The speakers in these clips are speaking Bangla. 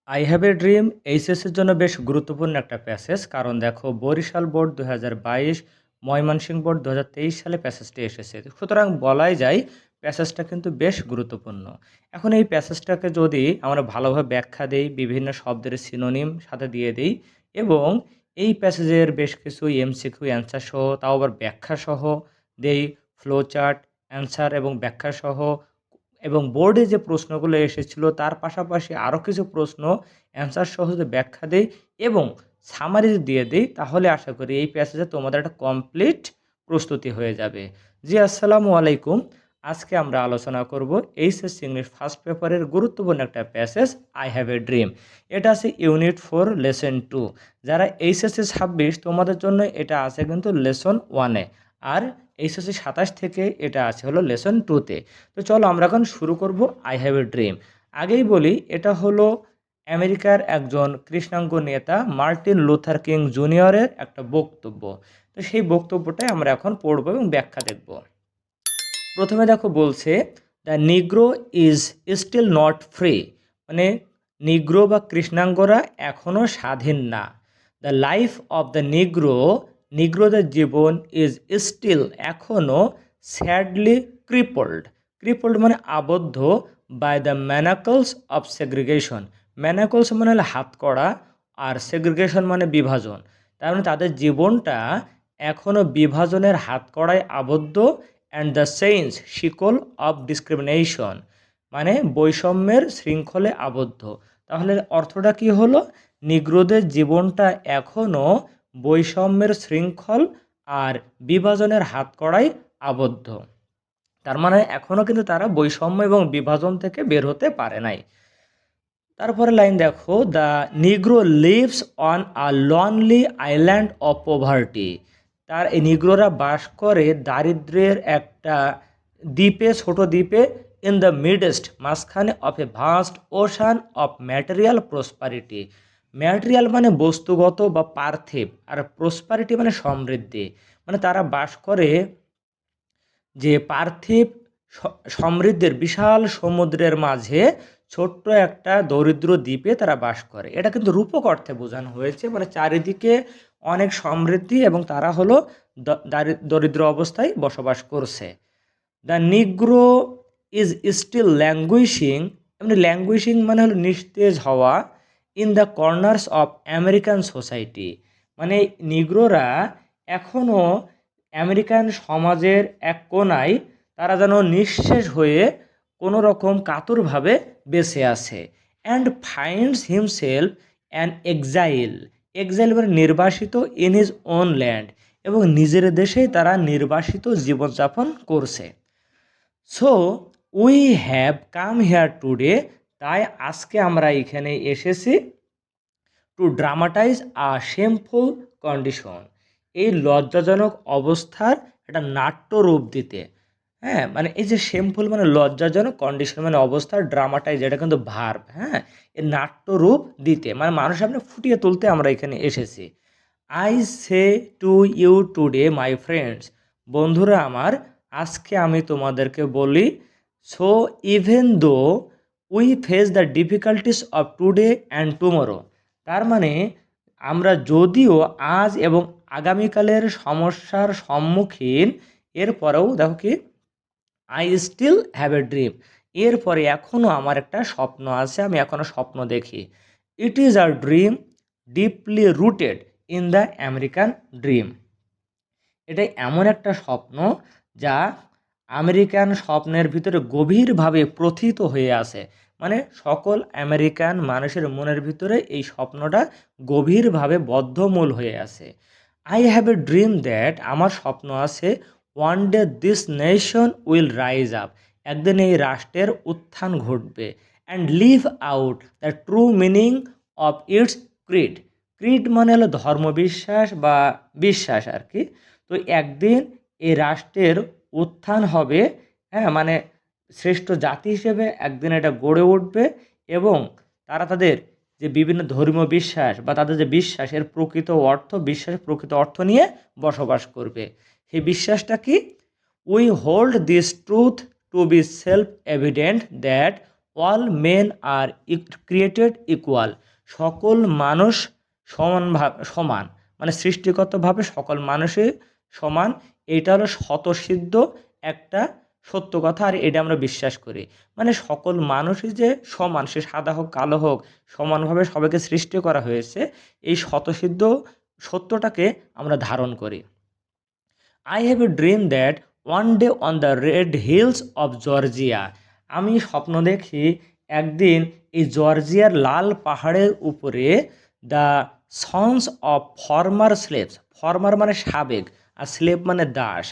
আই হ্যাভ এ ড্রিম এইচএসের জন্য বেশ গুরুত্বপূর্ণ একটা প্যাসেজ। কারণ দেখো বরিশাল বোর্ড ২০২২, ময়মনসিংহ বোর্ড ২০২৩ সালে প্যাসেজটি এসেছে। সুতরাং বলাই যায় প্যাসেজটা কিন্তু বেশ গুরুত্বপূর্ণ। এখন এই প্যাসেজটাকে যদি আমরা ভালোভাবে ব্যাখ্যা দেই, বিভিন্ন শব্দের সিনোনিম সাথে দিয়ে দেই এবং এই প্যাসেজের বেশ কিছু এমসিকিউ অ্যান্সার সহ, তাও আবার ব্যাখ্যা সহ দেই, ফ্লো চার্ট, অ্যান্সার এবং ব্যাখ্যা সহ, এবং বোর্ডে যে প্রশ্নগুলো এসেছিল তার পাশাপাশি আরও কিছু প্রশ্ন অ্যান্সার সহ যদি ব্যাখ্যা দেই এবং সামারি দিয়ে দেই, তাহলে আশা করি এই প্যাসেজে তোমাদের একটা কমপ্লিট প্রস্তুতি হয়ে যাবে। জি, আসসালামু আলাইকুম। আজকে আমরা আলোচনা করব এইচএসসি ইংলিশ ফার্স্ট পেপারের গুরুত্বপূর্ণ একটা passage, I have a dream. এটা আছে ইউনিট 4 লেসন 2। যারা এইচএসসি 26 তোমাদের জন্য এটা আছে কিন্তু লেসন 1-এ, আর এইচএসসি 27 থেকে এটা আছে হলো লেসন 2-তে। তো চলো আমরা এখন শুরু করব আই হ্যাভ এ ড্রিম। আগেই বলি, এটা হলো আমেরিকার একজন কৃষ্ণাঙ্গ নেতা মার্টিন লুথার কিং জুনিয়রের একটা বক্তব্য। তো সেই বক্তব্যটাই আমরা এখন পড়ব এবং ব্যাখ্যা দেখব। প্রথমে দেখো বলছে, the নিগ্রো is still not free, মানে নিগ্রো বা কৃষ্ণাঙ্গরা এখনও স্বাধীন না। The life of the negro, নিগ্রোদের জীবন ইজ স্টিল এখনও স্যাডলি ক্রিপল্ড, ক্রিপল্ড মানে আবদ্ধ, by the manacles of segregation. Manacles মানে হলো হাতকড়া, আর সেগ্রিগেশন মানে বিভাজন। তার মানে তাদের জীবনটা এখনও বিভাজনের হাতকড়ায় আবদ্ধ, অ্যান্ড দ্য চেইনস শিকল অফ ডিসক্রিমিনেশন, মানে বৈষম্যের শৃঙ্খলে আবদ্ধ। তাহলে অর্থটা কি হলো? নিগ্রোদের জীবনটা এখনও বৈষম্যের শৃঙ্খল আর বিভাজনের হাতকড়ায় আবদ্ধ। তার মানে এখনও কিন্তু তারা বৈষম্য এবং বিভাজন থেকে বের হতে পারে নাই। তারপরে লাইন দেখো, the নিগ্রো leaves on a lonely island of poverty. তার এই নিগ্রোরা বাস করে দারিদ্র্যের একটা দ্বীপে, ছোট দ্বীপে, ইন দ্য মিডেস্ট মাঝখানে, of a vast ocean of material prosperity. Material মানে বস্তুগত বা পার্থিব, আর প্রসপারিটি মানে সমৃদ্ধি। মানে তারা বাস করে যে পার্থিব সমৃদ্ধির বিশাল সমুদ্রের মাঝে ছোট্ট একটা দরিদ্র দ্বীপে তারা বাস করে। এটা কিন্তু রূপক অর্থে বোঝানো হয়েছে, মানে চারিদিকে অনেক সমৃদ্ধি এবং তারা হলো দরিদ্র অবস্থায় বসবাস করছে। দ্য নিগ্রো ইজ স্টিল ল্যাঙ্গুইশিং, মানে ল্যাঙ্গুইশিং মানে হলো নিস্তেজ হওয়া, in the corners of American society. মানে নিগ্রোরা এখনও আমেরিকান সমাজের এক কোণায় তারা যেন নিঃশেষ হয়ে কোনো রকম কাতরভাবে বেঁচে আছে। And finds himself an exile, exile মানে নির্বাসিত, ইন হিজ ওন ল্যান্ড, এবং নিজের দেশেই তারা নির্বাসিত জীবনযাপন করছে। So we have come here today, তাই আজকে আমরা এখানে এসেছি, to dramatise a shameful condition, এই লজ্জাজনক অবস্থার একটা নাট্যরূপ দিতে। হ্যাঁ, মানে এই যে শেমফুল মানে লজ্জাজনক, কন্ডিশন মানে অবস্থার, ড্রামাটাইজ এটা কিন্তু ভার্ব। হ্যাঁ, এর নাট্যরূপ দিতে মানে মানুষ সামনে ফুটিয়ে তুলতে আমরা এখানে এসেছি। I say to you today my friends, বন্ধুরা আমার, আজকে আমি তোমাদেরকে বলি, so even though we face the difficulties of today and tomorrow, তার মানে আমরা যদিও আজ এবং আগামীকালের সমস্যার সম্মুখীন, এরপরেও দেখো কি, I still have a dream, এরপরে এখনও আমার একটা স্বপ্ন আছে, আমি এখনও স্বপ্ন দেখি। It is a dream deeply rooted in the American dream, এটা এমন একটা স্বপ্ন যা আমেরিকান স্বপ্নের ভিতরে গভীরভাবে প্রথিত হয়ে আছে। মানে সকল আমেরিকান মানুষের মনের ভিতরে এই স্বপ্নটা গভীরভাবে বদ্ধমূল হয়ে আছে। I have a dream that, আমার স্বপ্ন আছে, one day this nation will rise up, একদিন এই রাষ্ট্রের উত্থান ঘটবে, and live out the true meaning of its creed. Creed মানে হলো ধর্মবিশ্বাস বা বিশ্বাস আর কি। তো একদিন এই রাষ্ট্রের উত্থান হবে, হ্যাঁ, মানে শ্রেষ্ঠ জাতি হিসেবে একদিন এটা গড়ে উঠবে, এবং তারা তাদের যে বিভিন্ন ধর্মীয় বিশ্বাস বা তাদের যে বিশ্বাস, এর প্রকৃত অর্থ, বিশ্বাসের প্রকৃত অর্থ নিয়ে বসবাস করবে। সেই বিশ্বাসটা কি? We hold this truth two B self evident that all men R created equal, সকল মানুষ সমান, মানে সৃষ্টিগতভাবে সকল মানুষই সমান। এটা হলো স্বতঃসিদ্ধ একটা সত্য কথা, আর এটা আমরা বিশ্বাস করি। মানে সকল মানুষই যে সমান, সে সাদা হোক কালো হোক, সমানভাবে সবাইকে সৃষ্টি করা হয়েছে, এই স্বতঃসিদ্ধ সত্যটাকে আমরা ধারণ করি। I have a dream that one day on the red hills of Georgia, আমি স্বপ্ন দেখি একদিন এই জর্জিয়ার লাল পাহাড়ের উপরে the sons of former slaves, former মানে সাবেক, আর স্লেভ মানে দাস,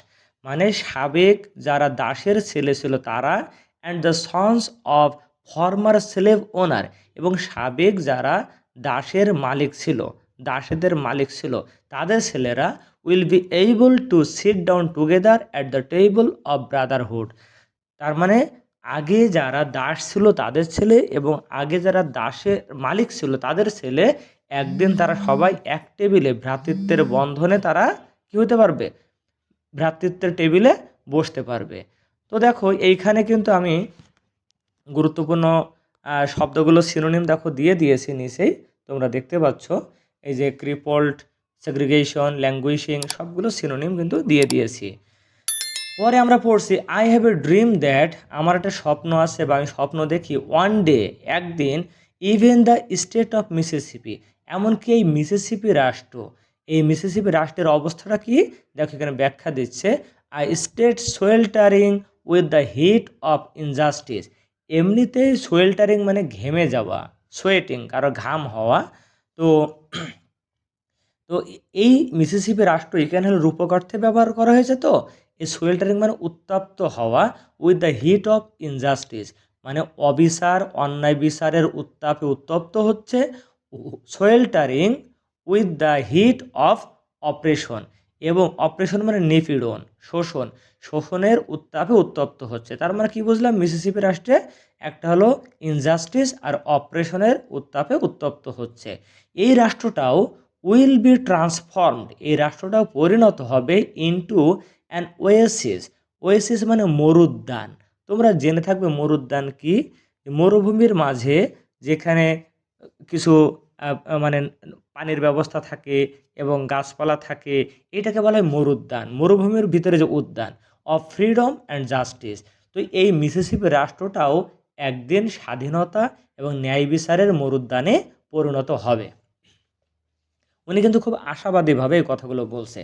মানে সাবেক যারা দাসের ছেলে ছিল তারা, and the sons of former slave owner, এবং সাবেক যারা দাসের মালিক ছিল, দাসেদের মালিক ছিল, তাদের ছেলেরা will be able two sit down together at the table of Brotherhood. তার মানে আগে যারা দাস ছিল তাদের ছেলে এবং আগে যারা দাসের মালিক ছিল তাদের ছেলে, একদিন তারা সবাই এক টেবিলে ভ্রাতৃত্বের বন্ধনে তারা কী হতে পারবে, ভ্রাতৃত্বের টেবিলে বসতে পারবে। তো দেখো এইখানে কিন্তু আমি গুরুত্বপূর্ণ শব্দগুলো সিনোনিম দেখো দিয়ে দিয়েছি নিচেই, তোমরা দেখতে পাচ্ছ। এই যে ক্রিপল্ড, সেগ্রিগেশন, ল্যাঙ্গুইশিং, সবগুলো সিনোনিম কিন্তু দিয়ে দিয়েছি। পরে আমরা পড়ছি I have a dream that, আমার একটা স্বপ্ন আছে বা আমি স্বপ্ন দেখি, ওয়ান ডে একদিন, even the state of Mississippi, এমনকি এই মিসিসিপি রাষ্ট্র, এই মিসিসিপি রাষ্ট্রের অবস্থাটা কি দেখো এখানে ব্যাখ্যা দিচ্ছে। I state sweltering with the heat of injustice, এমনিতেই সোয়েল্টারিং মানে ঘেমে যাওয়া, সোয়েটিং কারো ঘাম হওয়া। তো তো এই মিসিসিপি রাষ্ট্র এখানে হলো রূপক অর্থে ব্যবহার করা হয়েছে। তো এই সোয়েল্টারিং মানে উত্তপ্ত হওয়া, with the heat of injustice মানে অবিচার, অন্যায় বিচারের উত্তাপে উত্তপ্ত হচ্ছে। Sweltering with the heat of oppression, এবং অপারেশন মানে নিপীড়ন, শোষণ, শোষণের উত্তাপে উত্তপ্ত হচ্ছে। তার মানে কি বুঝলাম, মিসিসিপি রাষ্ট্রে একটা হলো ইনজাস্টিস আর অপারেশনের উত্তাপে উত্তপ্ত হচ্ছে। এই রাষ্ট্রটাও উইল বি ট্রান্সফর্মড, এই রাষ্ট্রটাও পরিণত হবে ইনটু অ্যান ওয়েসিস, ওয়েসিস মানে মরুদ্যান। তোমরা জেনে থাকবে মরুদ্যান কি, মরুভূমির মাঝে যেখানে কিছু মানে পানির ব্যবস্থা থাকে এবং গাছপালা থাকে, এটাকে বলা হয় মরুদ্যান, মরুভূমির ভিতরে যে উদ্যান অফ ফ্রিডম অ্যান্ড জাস্টিস। তো এই মিসিসিপি রাষ্ট্রটাও একদিন স্বাধীনতা এবং ন্যায় বিচারের মরুদ্যানে পরিণত হবে। উনি কিন্তু খুব আশাবাদীভাবে এই কথাগুলো বলছে।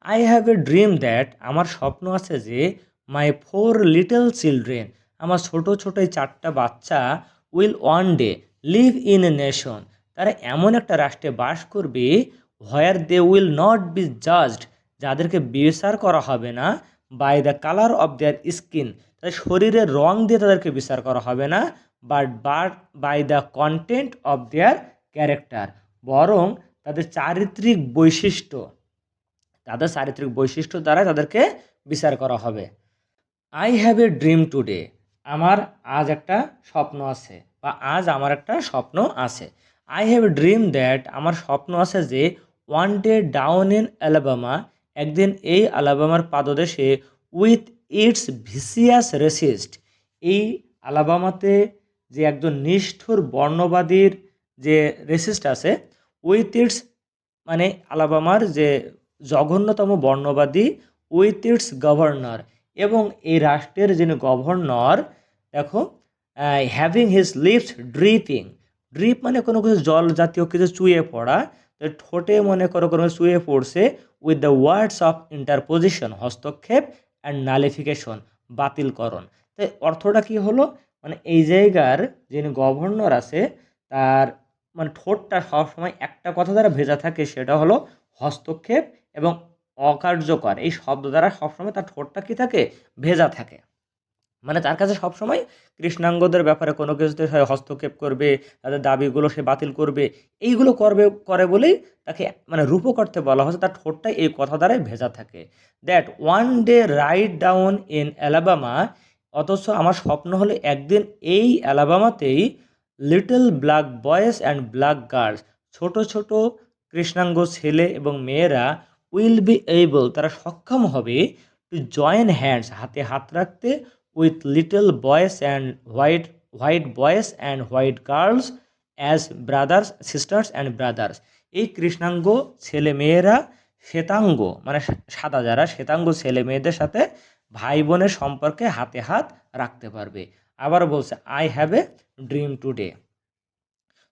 I have a dream that, আমার স্বপ্ন আছে যে মাই 4 লিটল চিলড্রেন, আমার ছোট ছোট এই 4টা বাচ্চা, will one day live in a nation, তারা এমন একটা রাষ্ট্রে বাস করবে, where they will not be judged, যাদেরকে বিচার করা হবে না, by the colour of their skin, তাদের শরীরের রং দিয়ে তাদেরকে বিচার করা হবে না, but by the content of their character, বরং তাদের চারিত্রিক বৈশিষ্ট্য, তাদের চারিত্রিক বৈশিষ্ট্য দ্বারা তাদেরকে বিচার করা হবে। I have a dream today, আমার আজ একটা স্বপ্ন আছে বা আজ আমার একটা স্বপ্ন আছে। I have a dream that, আমার স্বপ্ন আছে যে one day down in Alabama, একদিন এই আলাবামার পাদদেশে, উইথ ইটস ভিসিয়াস রেসিস্ট, এই আলাবামাতে যে একজন নিষ্ঠুর বর্ণবাদীর যে রেসিস্ট আছে, উইথ ইটস মানে আলাবামার যে জঘন্যতম বর্ণবাদী, উইথ ইটস গভর্নর, এবং এই রাষ্ট্রের যিনি গভর্নর, দেখো, having his lips dripping, drip মানে কোনো কিছু জল জাতীয় কিছু চুয়ে পড়া, তো ঠোঁটে মনে করো কোনো চুয়ে পড়ছে, উইথ দ্য ওয়ার্ডস অফ ইন্টারপোজিশন, হস্তক্ষেপ, অ্যান্ড নালিফিকেশন, বাতিলকরণ। তো অর্থটা কি হলো, মানে এই জায়গার যিনি গভর্নর আছে তার মানে ঠোঁটটা সবসময় একটা কথা দ্বারা ভেজা থাকে, সেটা হলো হস্তক্ষেপ এবং অকার্যকর, এই শব্দ দ্বারা সবসময় তার ঠোঁটটা কি থাকে, ভেজা থাকে। মানে তার কাছে সবসময় কৃষ্ণাঙ্গদের ব্যাপারে কোনো কিছুতে সে হস্তক্ষেপ করবে, তাদের দাবিগুলো সে বাতিল করবে, এইগুলো করে বলেই তাকে মানে রূপক অর্থে বলা হচ্ছে, তার ঠোঁটটাই এই কথা দ্বারাই ভেজা থাকে। That one day right down in Alabama, অথচ আমার স্বপ্ন হলে একদিন এই অ্যালাবামাতেই, little black boys and black girls, ছোট ছোট কৃষ্ণাঙ্গ ছেলে এবং মেয়েরা, উইল বি এইবল, তারা সক্ষম হবে, টু জয়েন হ্যান্ডস, হাতে হাত রাখতে, with little boys and white boys and white girls as brothers sisters and brothers. এই কৃষ্ণাঙ্গ ছেলে মেয়েরা শ্বেতাঙ্গ মানে সাদা যারা শ্বেতাঙ্গ ছেলে মেয়েদের সাথে ভাই বোনের সম্পর্কে হাতে হাত রাখতে পারবে। আবার বলছে I have a dream today.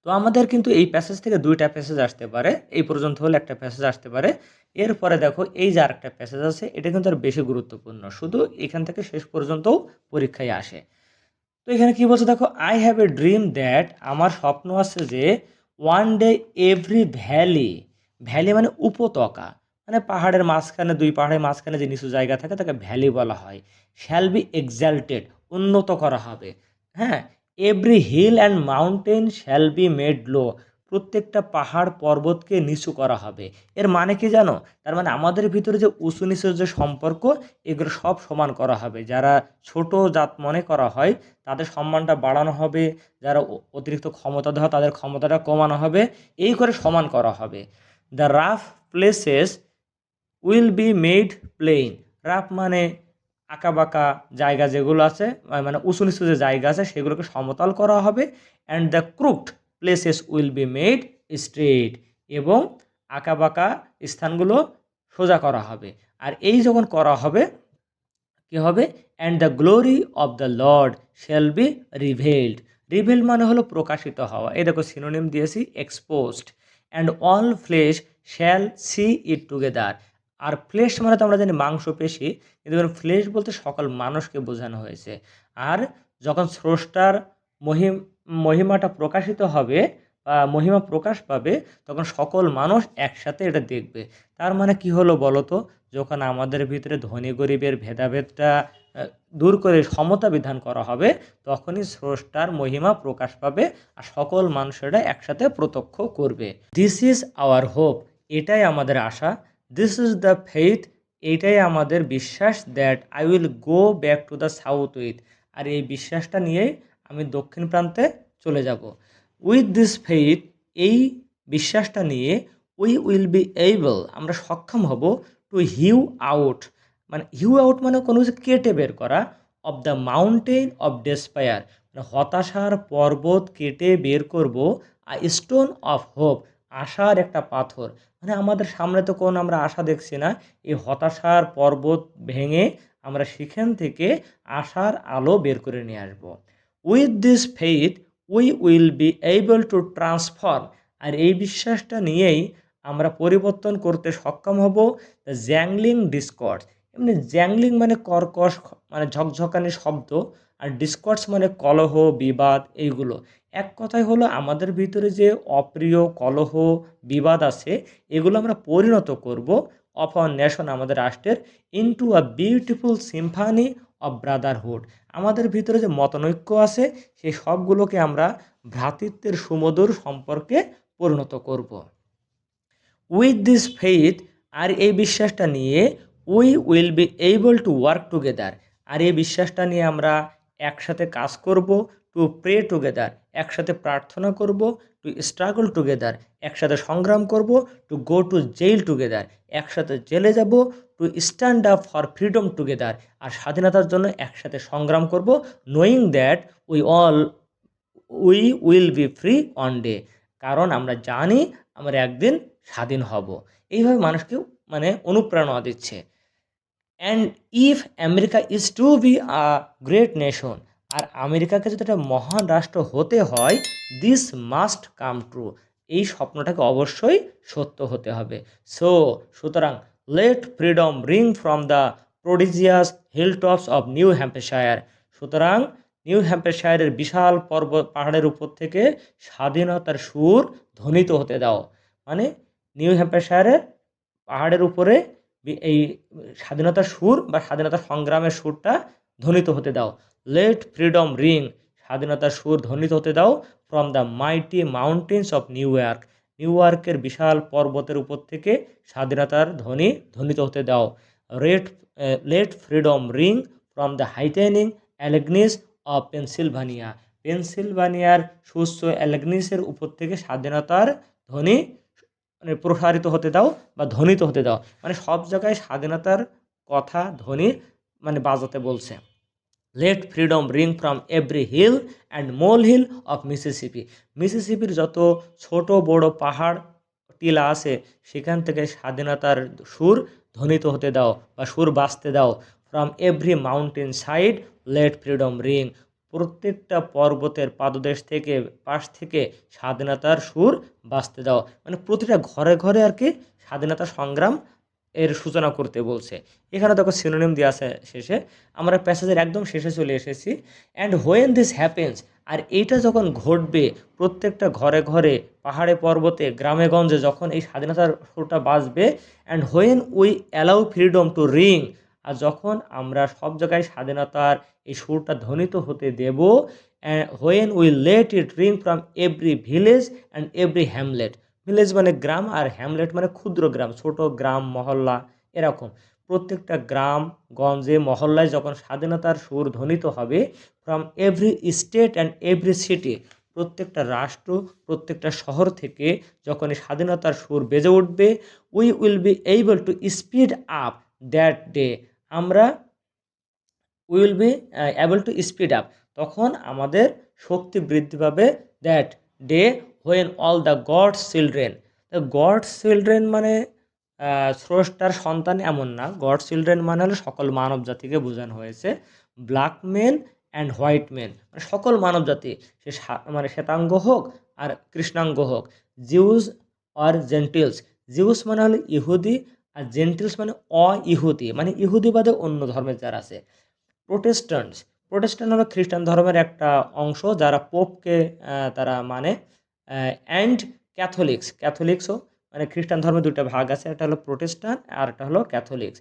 তো আমাদের কিন্তু এই প্যাসেজ থেকে দুইটা প্যাসেজ আসতে পারে, এই পর্যন্ত হলে একটা প্যাসেজ আসতে পারে। এরপরে দেখো এই যে আরেকটা প্যাসেজ আছে, এটা কিন্তু আর বেশি গুরুত্বপূর্ণ, শুধু এখান থেকে শেষ পর্যন্তও পরীক্ষায় আসে। তো এখানে কি বলছে দেখো, I have a dream that, আমার স্বপ্ন আছে যে one day every valley, valley মানে উপত্যকা, মানে পাহাড়ের মাঝখানে, দুই পাহাড়ের মাঝখানে যে নিচু জায়গা থাকে তাকে ভ্যালি বলা হয়, শ্যাল বি এক্সাল্টেড, উন্নত করা হবে। হ্যাঁ, every hill and mountain shall be made low, প্রত্যেকটা পাহাড় পর্বতকে নিচু করা হবে। এর মানে কি জানো? তার মানে আমাদের ভিতরে যে উঁচু নিচুর যে সম্পর্ক, এগুলো সব সমান করা হবে। যারা ছোট জাত মনে করা হয় তাদের সম্মানটা বাড়ানো হবে, যারা অতিরিক্ত ক্ষমতাধর হয় তাদের ক্ষমতাটা কমানো হবে, এই করে সমান করা হবে। The rough places will be made plain, rough মানে আঁকাবাঁকা জায়গা যেগুলো আছে, মানে উঁচু নিচু যে জায়গা আছে সেগুলোকে সমতল করা হবে। And the crooked places will be made straight, এবং আঁকাবাঁকা স্থানগুলো সোজা করা হবে। আর এই যখন করা হবে কি হবে? And the glory of the Lord shall be revealed, revealed মানে হলো প্রকাশিত হওয়া। এই দেখো সিনোনিম দিয়েছি exposed. And all flesh shall see it together, আর ফ্লেশ মানে তো আমরা জানি মাংসপেশি, কিন্তু ফ্লেশ বলতে সকল মানুষকে বোঝানো হয়েছে। আর যখন স্রষ্টার মহিমাটা প্রকাশিত হবে বা মহিমা প্রকাশ পাবে, তখন সকল মানুষ একসাথে এটা দেখবে। তার মানে কি হলো বলো তো? যখন আমাদের ভিতরে ধনী গরিবের ভেদাভেদটা দূর করে সমতা বিধান করা হবে, তখনই স্রষ্টার মহিমা প্রকাশ পাবে আর সকল মানুষেরা একসাথে প্রত্যক্ষ করবে। দিস ইজ আওয়ার হোপ, এটাই আমাদের আশা। দিস ইজ দ্য ফেইথ, এইটাই আমাদের বিশ্বাস। That I will go back to the South with, আর এই বিশ্বাসটা নিয়েই আমি দক্ষিণ প্রান্তে চলে যাব। উইথ দিস ফেইথ, এই বিশ্বাসটা নিয়ে উই উইল বি এইবল, আমরা সক্ষম হব টু হিউ আউট, মানে হিউ আউট মানে কোনো কিছু কেটে বের করা, of the mountain of despair, মানে হতাশার পর্বত কেটে বের করব, আ স্টোন অফ হোপ, আশার একটা পাথর, মানে আমাদের সামনে তো কোনো আমরা আশা দেখছি না, এই হতাশার পর্বত ভেঙে আমরা সেখান থেকে আশার আলো বের করে নিয়ে আসব। With this faith we will be able to transform, আর এই বিশ্বাসটা নিয়েই আমরা পরিবর্তন করতে সক্ষম হব দ্য জ্যাংলিং ডিসকর্ডস। এমনি জ্যাংলিং মানে কর্কশ, মানে ঝকঝকানি শব্দ, আর ডিসকর্ডস মানে কলহ বিবাদ, এইগুলো এক কথায় হলো আমাদের ভিতরে যে অপ্রিয় কলহ বিবাদ আছে, এগুলো আমরা পরিণত করব অফ আওয়ার নেশন, আমাদের রাষ্ট্রের, into a beautiful Symphony of Brotherhood, আমাদের ভিতরে যে মতনৈক্য আছে সেই সবগুলোকে আমরা ভ্রাতৃত্বের সুমধুর সম্পর্কে পরিণত করব। উইথ দিস ফেইথ, আর এই বিশ্বাসটা নিয়ে we will be able to work together, আর এই বিশ্বাসটা নিয়ে আমরা একসাথে কাজ করব। টু প্রে টুগেদার, একসাথে প্রার্থনা করব। টু স্ট্রাগল টুগেদার, একসাথে সংগ্রাম করব। To go to jail together, একসাথে জেলে যাব। To stand up for freedom together, আর স্বাধীনতার জন্য একসাথে সংগ্রাম করব। Knowing that we will be free one day, কারণ আমরা জানি আমরা একদিন স্বাধীন হব। এইভাবে মানুষকে মানে অনুপ্রেরণা দিচ্ছে। And if America is to be a great nation, আর আমেরিকাকে যদি একটা মহান রাষ্ট্র হতে হয়, দিস মাস্ট কাম ট্রু, এই স্বপ্নটাকে অবশ্যই সত্য হতে হবে। সুতরাং let freedom ring from the prodigious hilltops of New Hampshire, সুতরাং নিউ হ্যাম্পশায়ারের বিশাল পর্বত পাহাড়ের উপর থেকে স্বাধীনতার সুর ধ্বনিত হতে দাও। মানে নিউ হ্যাম্পশায়ারের পাহাড়ের উপরে এই স্বাধীনতার সুর বা স্বাধীনতা সংগ্রামের সুরটা ধ্বনিত হতে দাও। লেট ফ্রিডম রিং, স্বাধীনতার সুর ধ্বনিত হতে দাও from the mighty mountains of new York, new ইয়র্কের বিশাল পর্বতের উপর থেকে স্বাধীনতার ধ্বনি ধ্বনিত হতে দাও। Let freedom ring from the heightening Alleghenies of Pennsylvania, পেনসিলভানিয়ার সুস্থ অ্যালেগনিসের উপর থেকে স্বাধীনতার ধ্বনি মানে প্রসারিত হতে দাও বা ধ্বনিত হতে দাও, মানে সব জায়গায় স্বাধীনতার কথা ধ্বনি মানে বাজাতে বলছে। Let freedom ring from every hill and molehill of Mississippi. মিসিসিপির যত ছোট বড় পাহাড় টিলা আছে সেখান থেকে স্বাধীনতার সুর ধ্বনিত হতে দাও বা সুর বাজতে দাও। From every mountain side let freedom ring. প্রত্যেকটা পর্বতের পাদদেশ থেকে পাশ থেকে স্বাধীনতার সুর বাজতে দাও, মানে প্রতিটা ঘরে ঘরে আর কি স্বাধীনতা সংগ্রাম এর সূচনা করতে বলছে। এখানে দেখো সিনোনিম দেওয়া আছে শেষে। আমরা প্যাসেজের একদম শেষে চলে এসেছি। অ্যান্ড হোয়েন দিস হ্যাপেন্স, আর এইটা যখন ঘটবে প্রত্যেকটা ঘরে ঘরে পাহাড়ে পর্বতে গ্রামে গঞ্জে যখন এই স্বাধীনতার সুরটা বাজবে, and when we allow freedom to ring, আর যখন আমরা সব জায়গায় স্বাধীনতার এই সুরটা ধ্বনিত হতে দেব, when we let it ring from every village and every hamlet. Village মানে গ্রাম, আর হ্যামলেট মানে ক্ষুদ্র গ্রাম, ছোট গ্রাম মহল্লা এরকম। প্রত্যেকটা গ্রাম গঞ্জে মহল্লায় যখন স্বাধীনতার সুর ধ্বনিত হবে, from every state and every city, প্রত্যেকটা রাষ্ট্র প্রত্যেকটা শহর থেকে যখন এই স্বাধীনতার সুর বেজে উঠবে, we will be able to speed up that day, আমরা will be able to speed up, তখন আমাদের শক্তি বৃদ্ধি পাবে। That day when all the God's children. God's children মানে স্রষ্টার সন্তান এমন না, গড চিলড্রেন মানে হলো সকল মানব জাতিকে বোঝানো হয়েছে। Black men and white men মানে সকল মানব জাতি, সে মানে শ্বেতাঙ্গ হোক আর কৃষ্ণাঙ্গ হোক, জিউস আর জেন্টিলস। জিউস মানে হলো ইহুদি, আর জেন্টিলস মানে ইহুদি, মানে ইহুদি বাদে অন্য ধর্মের যারা আছে। প্রোটেস্ট্যান্টস, প্রোটেস্ট্যান্ট হলো খ্রিস্টান ধর্মের একটা অংশ যারা পোপকে তারা মানে। অ্যান্ড ক্যাথলিক্স, ক্যাথলিক্সও মানে খ্রিস্টান ধর্মের দুটো ভাগ আছে, একটা হলো প্রোটেস্ট্যান্ট আর একটা হলো Catholics.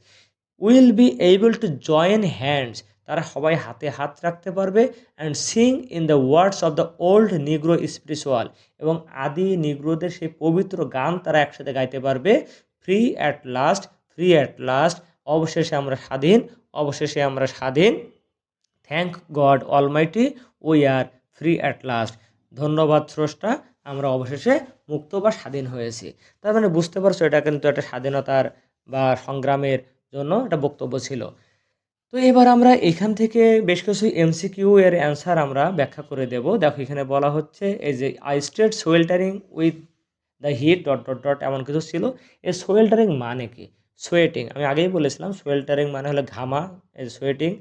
Will be able to join hands, তারা সবাই হাতে হাত রাখতে পারবে। And sing in the words of the old নিগ্রো spiritual, এবং আদি নিগ্রোদের সেই পবিত্র গান তারা একসাথে গাইতে পারবে। Free at last, free at last, অবশেষে আমরা স্বাধীন, অবশেষে আমরা স্বাধীন। Thank god Almighty we are free at last, ধন্যবাদ স্রষ্টা, আমরা অবশেষে মুক্ত বা স্বাধীন হয়েছি। তার মানে বুঝতে পারছো এটা কিন্তু একটা স্বাধীনতার বা সংগ্রামের জন্য একটা বক্তব্য ছিল। তো এবার আমরা এখান থেকে বেশ কিছু এমসিকিউ এর অ্যান্সার আমরা ব্যাখ্যা করে দেব। দেখো এখানে বলা হচ্ছে এই যে I state sweltering with the heat dot dot dot এমন কিছু ছিল। এই সোয়েল্টারিং মানে কি? সোয়েটিং, আমি আগেই বলেছিলাম সোয়েল্টারিং মানে হলো ঘামা, এই সোয়েটিং।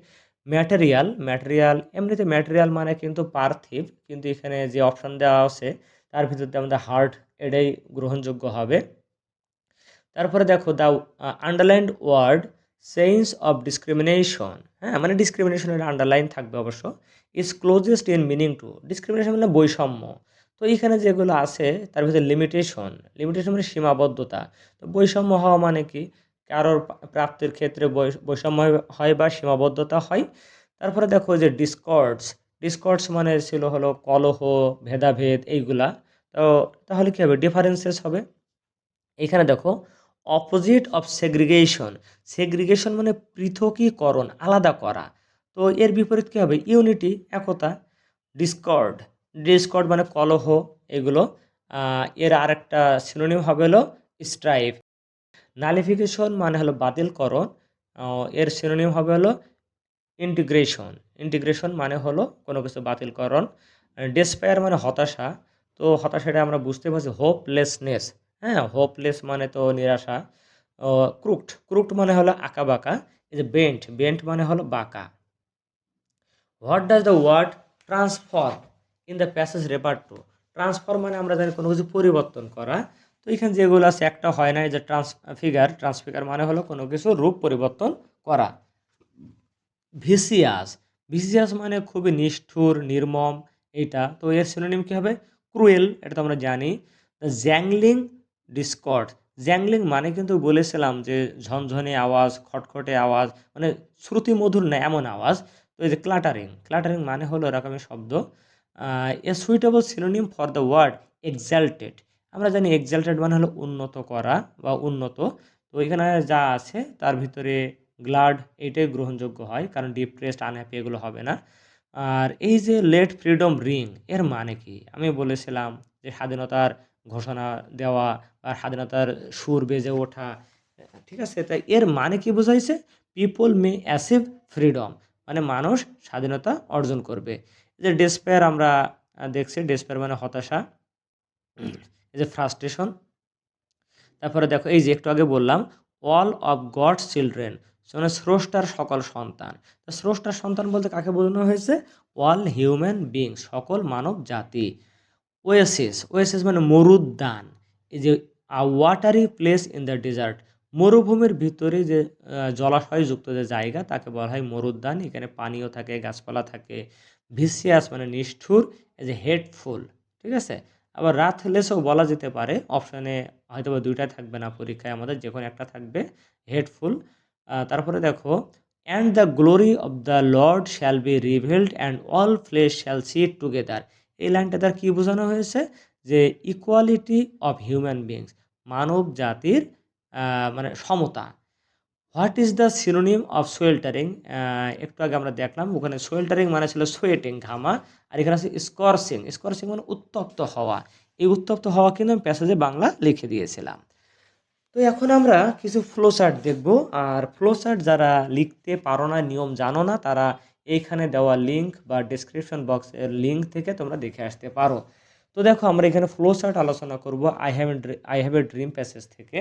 ম্যাটেরিয়াল, ম্যাটেরিয়াল এমনিতে ম্যাটেরিয়াল মানে কিন্তু পার্থিব, কিন্তু এখানে যে অপশান দেওয়া আছে তার ভিতর দিয়ে আমাদের হার্ট এটাই গ্রহণযোগ্য হবে। তারপরে দেখো the underlined word sense of discrimination, হ্যাঁ মানে ডিসক্রিমিনেশনের আন্ডারলাইন থাকবে অবশ্য। Is closest in meaning to, discrimination মানে বৈষম্য। তো এইখানে যেগুলো আছে তার ভিতরে লিমিটেশন, লিমিটেশন মানে সীমাবদ্ধতা। তো বৈষম্য হওয়া মানে কি? কারোর প্রাপ্তির ক্ষেত্রে বৈষম্য হয় বা সীমাবদ্ধতা হয়। তারপরে দেখো যে ডিসকর্ডস, ডিসকর্ডস মানে ছিল হলো কলহ, ভেদাভেদ এইগুলা। তো তাহলে কী হবে? ডিফারেন্সেস হবে। এখানে দেখো অপোজিট অফ সেগ্রিগেশন, সেগ্রিগেশন মানে পৃথকীকরণ, আলাদা করা। তো এর বিপরীত কী হবে? ইউনিটি, একতা। ডিসকর্ড, ডিসকর্ড মানে কলহ এগুলো। এর আরেকটা সিনোনিম হবে হলো স্ট্রাইফ। নালিফিকেশন মানে হলো বাতিলকরণ, এর সিনোনিম হবে হলো ইন্টিগ্রেশন। ইন্টিগ্রেশন মানে হলো কোনো কিছু বাতিলকরণ। ডেসপায়ার মানে হতাশা, তো হতাশাটা আমরা বুঝতে পারছি হোপলেসনেস, হ্যাঁ হোপলেস মানে তো নিরাশা। ক্রুকড, ক্রুকড মানে হলো আঁকা বাঁকা। এই যে বেন্ট, বেন্ট মানে হলো বাঁকা। What does the word transform in the passage refer to? Transform মানে আমরা জানি কোনো কিছু পরিবর্তন করা। তো এখানে যেগুলো আছে একটা হয় না, এই যে ট্রান্সফিগার, ট্রান্সফিগার মানে হলো কোনো কিছু রূপ পরিবর্তন করা। ভিসিয়াস, ভিসিয়াস মানে খুবই নিষ্ঠুর নির্মম এইটা। তো এর সিনোনিম কী হবে? ক্রুয়েল, এটা তো আমরা জানি। দ্য জ্যাংলিং ডিসকর্ড, জ্যাংলিং মানে কিন্তু বলেছিলাম যে ঝনঝনে আওয়াজ, খটখটে আওয়াজ, মানে শ্রুতিমধুর না এমন আওয়াজ। তো এই যে ক্লাটারিং, ক্লাটারিং মানে হলো এরকমের শব্দ। A suitable synonym for the word exalted, আমরা জানি এক্সাল্টেড মানে হলো উন্নত করা বা উন্নত। তো এখানে যা আছে তার ভিতরে গ্লাড এইটাই গ্রহণযোগ্য হয়, কারণ ডিপ্রেসড আনহ্যাপি এগুলো হবে না। আর এই যে লেট ফ্রিডম রিং এর মানে কি? আমি বলেছিলাম যে স্বাধীনতার ঘোষণা দেওয়া বা স্বাধীনতার সুর বেজে ওঠা, ঠিক আছে? তাই এর মানে কি বোঝাইছে? পিপল মে অ্যাচিভ ফ্রিডম, মানে মানুষ স্বাধীনতা অর্জন করবে। এই যে ডেসপেয়ার আমরা দেখছি, ডেসপেয়ার মানে হতাশা, এই যে ফ্রাস্ট্রেশন। তারপরে দেখো এই যে একটু আগে বললাম অল অফ গডস চিলড্রেন, মানে স্রষ্টার সকল সন্তান। তো স্রষ্টার সন্তান বলতে কাকে বোঝানো হয়েছে? অল হিউম্যান বিং, সকল মানব জাতি। ওয়েসিস, ওয়েসিস মানে মরুদ্যান। এই যে watery place in the desert, মরুভূমির ভিতরে যে জলাশয়যুক্ত যে জায়গা তাকে বলা হয় মরুদ্যান। এখানে পানিও থাকে, গাছপালা থাকে। ভিসিয়াস মানে নিষ্ঠুর, এই যে হেটফুল, ঠিক আছে। আবার রাথলেসও বলা যেতে পারে, অপশানে হয়তো বা দুইটাই থাকবে না, পরীক্ষায় আমাদের যে কোনো একটা থাকবে, হেটফুল। তারপরে দেখো and the glory of the Lord shall be revealed and all flesh shall see it together. এই লাইনটা তার কী বোঝানো হয়েছে? যে ইকুয়ালিটি অফ হিউম্যান বিংস, মানব জাতির মানে সমতা। What is the synonym of sweltering? একটু আগে আমরা দেখলাম ওখানে সোয়েল্টারিং মানে ছিল সোয়েটিং, ঘামা। আর এখানে আছে স্কর্সিং, স্কর্সিং মানে উত্তপ্ত হওয়া। এই উত্তপ্ত হওয়া কিন্তু আমি প্যাসেজে বাংলা লিখে দিয়েছিলাম। তো এখন আমরা কিছু ফ্লো চার্ট দেখব। আর ফ্লো চার্ট যারা লিখতে পারো না, নিয়ম জানো না, তারা এইখানে দেওয়া লিঙ্ক বা ডেসক্রিপশন বক্সের লিঙ্ক থেকে তোমরা দেখে আসতে পারো। তো দেখো আমরা এখানে ফ্লো চার্ট আলোচনা করব I have a dream passage থেকে।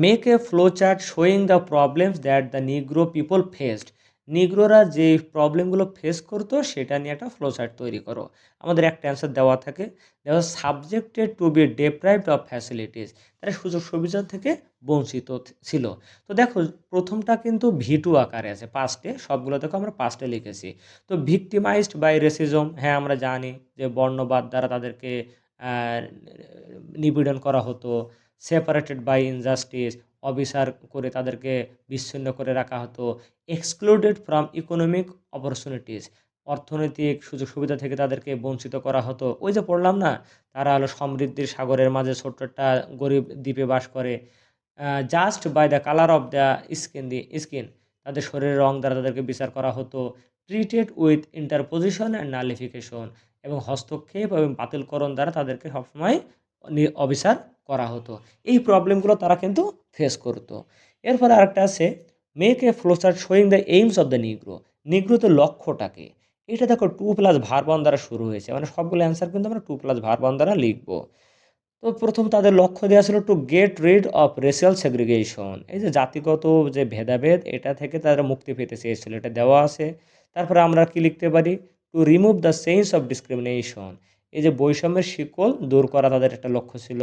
Make a flow chart showing the problems that the negro people faced. নিগ্রোরা যে প্রবলেমগুলো ফেস করতো সেটা নিয়ে একটা ফ্লো চার্ট তৈরি করো। আমাদের একটা অ্যান্সার দেওয়া থাকে, দেওয়া subjected to be deprived of facilities, তারা সুযোগ সুবিধা থেকে বঞ্চিত ছিল। তো দেখো প্রথমটা কিন্তু ভিটু আকারে আছে, পাস্টে, সবগুলো দেখো আমরা পাস্টে লিখেছি। তো ভিক্টিমাইজড বাই রেসিজম, হ্যাঁ আমরা জানি যে বর্ণবাদ দ্বারা তাদেরকে নিপীড়ন করা হতো। সেপারেটেড বাই ইনজাস্টিস, অবিচার করে তাদেরকে বিচ্ছিন্ন করে রাখা হতো। এক্সক্লুডেড ফ্রম ইকোনমিক অপরচুনিটিস, অর্থনৈতিক সুযোগ সুবিধা থেকে তাদেরকে বঞ্চিত করা হতো। ওই যে পড়লাম না, তারা হলো সমৃদ্ধির সাগরের মাঝে ছোট্ট একটা গরিব দ্বীপে বাস করে। Just by the colour of the skin, তাদের শরীরের রং দ্বারা তাদেরকে বিচার করা হতো। Treated with interposition and nullification, এবং হস্তক্ষেপ এবং বাতিলকরণ দ্বারা তাদেরকে সবসময় অবিচার করা হতো। এই প্রবলেমগুলো তারা কিন্তু ফেস করতো। এরপরে আরেকটা আছে make a flowchart showing the aims of the negro. নিগ্রোতে লক্ষ্যটাকে, এটা দেখো 2+ ভার্ব দ্বারা শুরু হয়েছে, মানে সবগুলো অ্যান্সার কিন্তু আমরা 2+ ভার্ব দ্বারা লিখবো। তো প্রথম তাদের লক্ষ্য দেওয়া ছিল to get rid of racial segregation, এই যে জাতিগত যে ভেদাভেদ এটা থেকে তারা মুক্তি পেতে চেয়েছিল, এটা দেওয়া আছে। তারপরে আমরা কি লিখতে পারি? To remove the sense of discrimination, এই যে বৈষম্যের শিকল দূর করা তাদের একটা লক্ষ্য ছিল।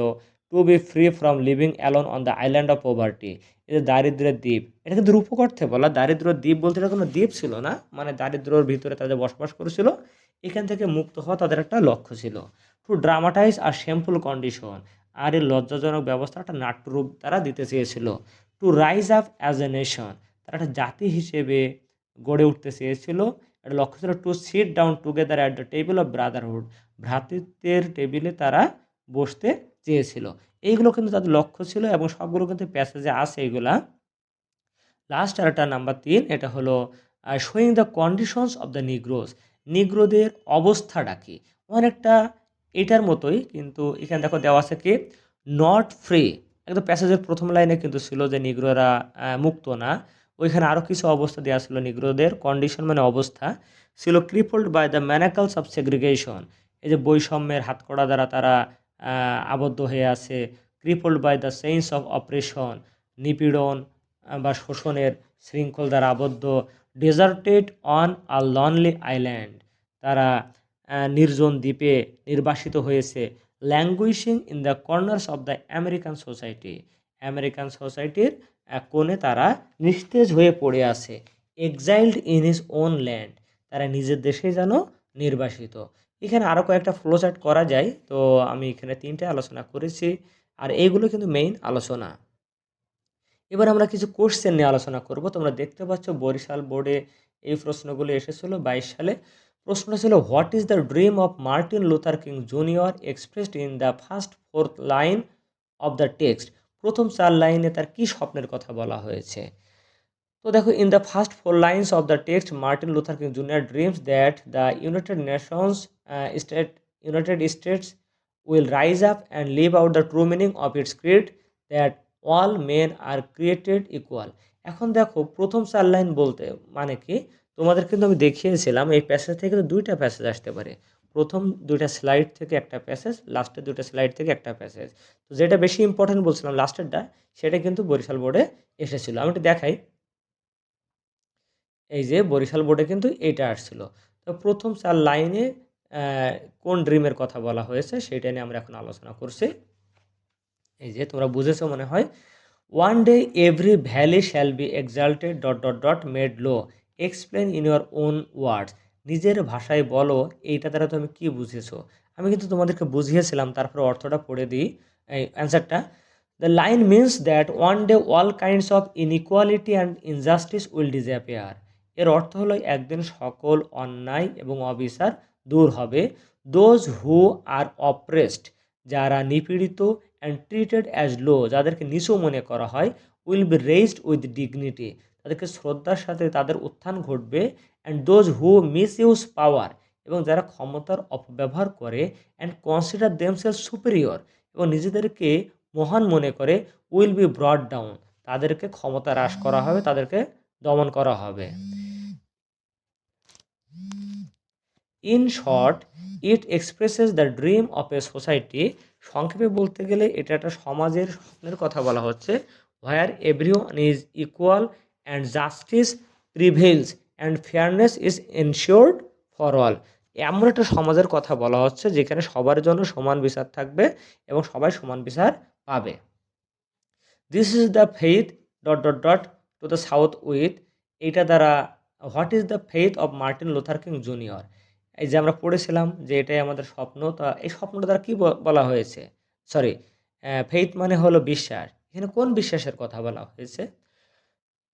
To be free from living alone on the island of poverty, এই যে দারিদ্র্যের দ্বীপ, এটা কিন্তু রূপক অর্থে বলা, দারিদ্র দ্বীপ বলতে এটা কোনো দ্বীপ ছিল না, মানে দারিদ্র্যের ভিতরে তাদের বসবাস করেছিল, এখান থেকে মুক্ত হওয়া তাদের একটা লক্ষ্য ছিল। টু ড্রামাটাইজ আর শেমফুল কন্ডিশন, আর এই লজ্জাজনক ব্যবস্থা একটা নাট্যরূপ তারা দিতে চেয়েছিল। To rise up as a nation, তারা একটা জাতি হিসেবে গড়ে উঠতে চেয়েছিল। একটা লক্ষ্য ছিল to sit down together at the table of brotherhood, ভ্রাতৃত্বের টেবিলে তারা বসতে চেয়েছিল। এইগুলো কিন্তু তাদের লক্ষ্য ছিল এবং সবগুলো কিন্তু প্যাসেজে আছে এইগুলা। লাস্ট আর একটা নাম্বার 3, এটা হলো showing the conditions of the negroes, নিগ্রোদের অবস্থাটা কি, অনেকটা এটার মতোই, কিন্তু এখানে দেখো দেওয়া আছে কি নট ফ্রি, একদম প্যাসেজের প্রথম লাইনে কিন্তু ছিল যে নিগ্রোরা মুক্ত না। ওইখানে আরও কিছু অবস্থা দেওয়া ছিল, নিগ্রোদের কন্ডিশন মানে অবস্থা ছিল crippled by the manacles of segregation, এই যে বৈষম্যের হাতকড়া দ্বারা তারা আবদ্ধ হয়ে আছে। Crippled by the sense of oppression, নিপীড়ন বা শোষণের শৃঙ্খল দ্বারা আবদ্ধ। Deserted on a lonely island, তারা নির্জন দ্বীপে নির্বাসিত হয়েছে। Languishing in the corners of the American society, American সোসাইটির কোণে তারা নিস্তেজ হয়ে পড়ে আছে। Exiled in his own land, তারা নিজের দেশে যেন নির্বাসিত। এখানে আরও কয়েকটা ফ্লোচার্ট করা যায়, তো আমি এখানে 3টে আলোচনা করেছি, আর এইগুলো কিন্তু মেইন আলোচনা। এবার আমরা কিছু কোশ্চেন নিয়ে আলোচনা করব। তোমরা দেখতে পাচ্ছ বরিশাল বোর্ডে এই প্রশ্নগুলো এসেছিল 22 সালে। প্রশ্ন ছিল what is the dream of Martin Luther King junior expressed in the first 4th line of the text, প্রথম 4 লাইনে তার কি স্বপ্নের কথা বলা হয়েছে। তো দেখো in the first 4 lines of the text Martin Luther King Junior dreams that the United States will rise up and live out the true meaning of its creed that all men are created equal এখন দেখো প্রথম 4 লাইন বলতে মানে কি, তোমাদের কিন্তু আমি দেখিয়েছিলাম এই প্যাসেজ থেকে কিন্তু 2টা প্যাসেজ আসতে পারে। প্রথম 2টা স্লাইড থেকে একটা প্যাসেজ, লাস্টের 2টা স্লাইড থেকে একটা প্যাসেজ। তো যেটা বেশি ইম্পর্টেন্ট বলছিলাম লাস্টেরটা, সেটা কিন্তু বরিশাল বোর্ডে এসেছিল। আমি একটু দেখাই। এই যে বরিশাল বোর্ডে কিন্তু এইটা আসছিল। তো প্রথম 4 লাইনে কোন ড্রিমের কথা বলা হয়েছে সেটা নিয়ে আমরা এখন আলোচনা করছি। এই যে তোমরা বুঝেছো মনে হয়। One day every valley shall be exalted dot dot dot made low, explain in your own words. নিজের ভাষায় বলো, এইটা দ্বারা তুমি কি বুঝেছো। আমি কিন্তু তোমাদেরকে বুঝিয়েছিলাম, তারপরে অর্থটা পড়ে দিই, এই অ্যান্সারটা। The line means that one day all kinds of inequality and injustice will disappear. এর অর্থ হলো একদিন সকল অন্যায় এবং অবিচার দূর হবে। দোজ হু আর অপ্রেসড, যারা নিপীড়িত, অ্যান্ড ট্রিটেড অ্যাজ লো, যাদেরকে নিচু মনে করা হয়, will be raised with dignity, তাদেরকে শ্রদ্ধার সাথে তাদের উত্থান ঘটবে। And those who misuse power, এবং যারা ক্ষমতার অপব্যবহার করে, অ্যান্ড কনসিডার দেমসেলস সুপিরিয়র, এবং নিজেদেরকে মহান মনে করে, উইল বি ব্রট ডাউন, তাদেরকে ক্ষমতা হ্রাস করা হবে, তাদেরকে দমন করা হবে। In short, it expresses the dream of a society. সংক্ষেপে বলতে গেলে এটা একটা সমাজের স্বপ্নের কথা বলা হচ্ছে, where everyone is equal and justice prevails and fairness is ensured for all. এমন একটা সমাজের কথা বলা হচ্ছে যেখানে সবার জন্য সমান বিচার থাকবে এবং সবাই সমান বিচার পাবে। This is the faith dot dot dot two the South with. এইটা দ্বারা what is the faith of Martin Luther King junior. এই যে আমরা পড়েছিলাম যে এটাই আমাদের স্বপ্ন, তা এই স্বপ্নটা দ্বারা কী বলা হয়েছে, সরি, ফেইথ মানে হলো বিশ্বাস। এখানে কোন বিশ্বাসের কথা বলা হয়েছে?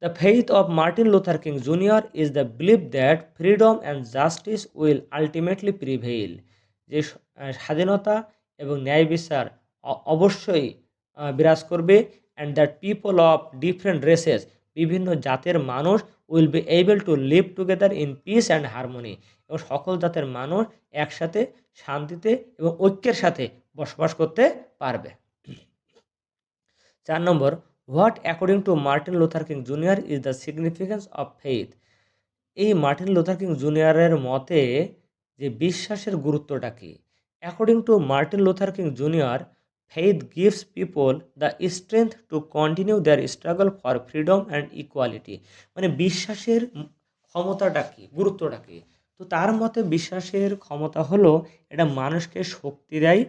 The faith of Martin Luther King Junior is the believe that freedom and justice will ultimately prevail. যে স্বাধীনতা এবং ন্যায় বিচার অবশ্যই বিরাজ করবে। And that people of different races, বিভিন্ন জাতের মানুষ, will be able to live together in peace and harmony, এবং সকল জাতের মানুষ একসাথে শান্তিতে এবং ঐক্যের সাথে বসবাস করতে পারবে। 4 নম্বর, what according to Martin Luther King Junior is the significance of faith. এই মার্টিন লুথার কিং জুনিয়রের মতে যে বিশ্বাসের গুরুত্বটা কী? According to Martin Luther King Junior, faith gives people the strength to continue their struggle for freedom and equality. মানে বিশ্বাসের ক্ষমতাটা কী, গুরুত্বটা কী? তো তার মতে বিশ্বাসের ক্ষমতা হলো এটা মানুষকে শক্তি দেয়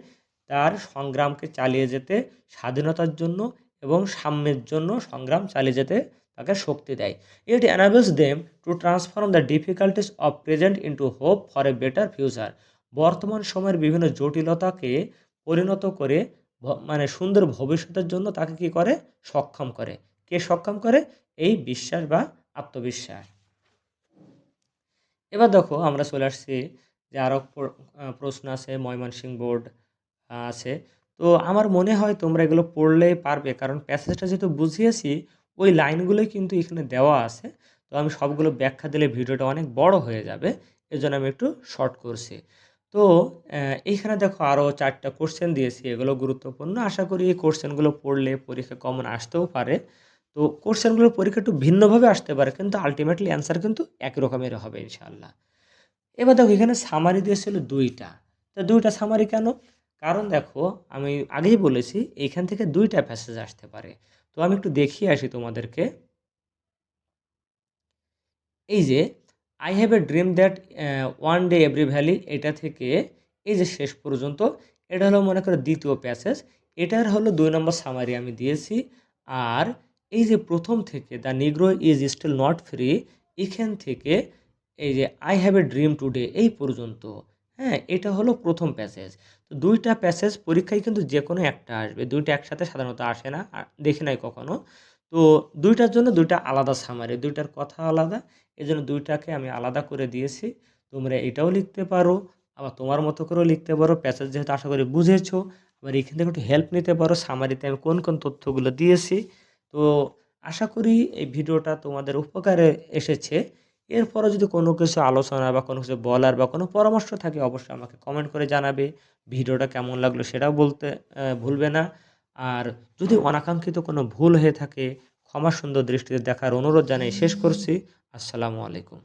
তার সংগ্রামকে চালিয়ে যেতে, স্বাধীনতার জন্য এবং সাম্যের জন্য সংগ্রাম চালিয়ে যেতে তাকে শক্তি দেয়। It enables them to transform the difficulties of present into hope for a better future. বর্তমান সময়ের বিভিন্ন জটিলতাকে পরিণত করে মানে সুন্দর ভবিষ্যতের জন্য তাকে কি করে? সক্ষম করে। কে সক্ষম করে? এই বিশ্বাস বা আত্মবিশ্বাস। এবার দেখো আমরা চলে আসছি যে আরও প্রশ্ন আছে, ময়মনসিংহ বোর্ড আছে। তো আমার মনে হয় তোমরা এগুলো পড়লে পারবে, কারণ প্যাসেজটা যেহেতু বুঝিয়েছি ওই লাইনগুলোই কিন্তু এখানে দেওয়া আছে। তো আমি সবগুলো ব্যাখ্যা দিলে ভিডিওটা অনেক বড় হয়ে যাবে, এজন্য আমি একটু শর্ট করছি। তো এইখানে দেখো আরও 4টা কোশ্চেন দিয়েছি, এগুলো গুরুত্বপূর্ণ। আশা করি এই কোশ্চেনগুলো পড়লে পরীক্ষা কমন আসতেও পারে। তো কোশ্চেনগুলোর পরীক্ষা একটু ভিন্নভাবে আসতে পারে, কিন্তু আলটিমেটলি অ্যান্সার কিন্তু একই রকমের হবে ইনশাআল্লাহ। এবার দেখো এখানে সামারি দিয়েছিল 2টা। তো 2টা সামারি কেন? কারণ দেখো আমি আগেই বলেছি এইখান থেকে 2টা প্যাসেজ আসতে পারে। তো আমি একটু দেখিয়ে আসি তোমাদেরকে। এই যে I have a dream that one day every valley, এটা থেকে এই যে শেষ পর্যন্ত, এটা হলো মনে করো দ্বিতীয় প্যাসেজ। এটার হলো 2 নম্বর সামারি আমি দিয়েছি। আর এই যে প্রথম থেকে the নিগ্রো is still not free, এখান থেকে এই যে I have a dream today এই পর্যন্ত, হ্যাঁ, এটা হলো প্রথম প্যাসেজ। তো 2টা প্যাসেজ পরীক্ষায় কিন্তু যে কোনো একটা আসবে, 2টা একসাথে সাধারণত আসে না, দেখি নাই কখনো। তো 2টার জন্য 2টা আলাদা সামারি, 2টার কথা আলাদা, এজন্য 2টাকে আমি আলাদা করে দিয়েছি। তোমরা এটাও লিখতে পারো, আবার তোমার মতো করেও লিখতে পারো। প্যাসেজ যেহেতু আশা করি বুঝেছো, আবার এখান থেকে একটু হেল্প নিতে পারো সামারিতে আমি কোন কোন তথ্যগুলো দিয়েছি। তো আশা করি এই ভিডিওটা তোমাদের উপকারে এসেছে। এরপরও যদি কোনো কিছু আলোচনা বা কোনো কিছু বলার বা কোনো পরামর্শ থাকে অবশ্যই আমাকে কমেন্ট করে জানাবে। ভিডিওটা কেমন লাগলো সেটাও বলতে ভুলবে না। আর যদি অনাকাঙ্ক্ষিত কোনো ভুল হয়ে থাকে, ক্ষমা সুন্দর দৃষ্টিতে দেখার অনুরোধ জানিয়ে শেষ করছি। আসসালামু আলাইকুম।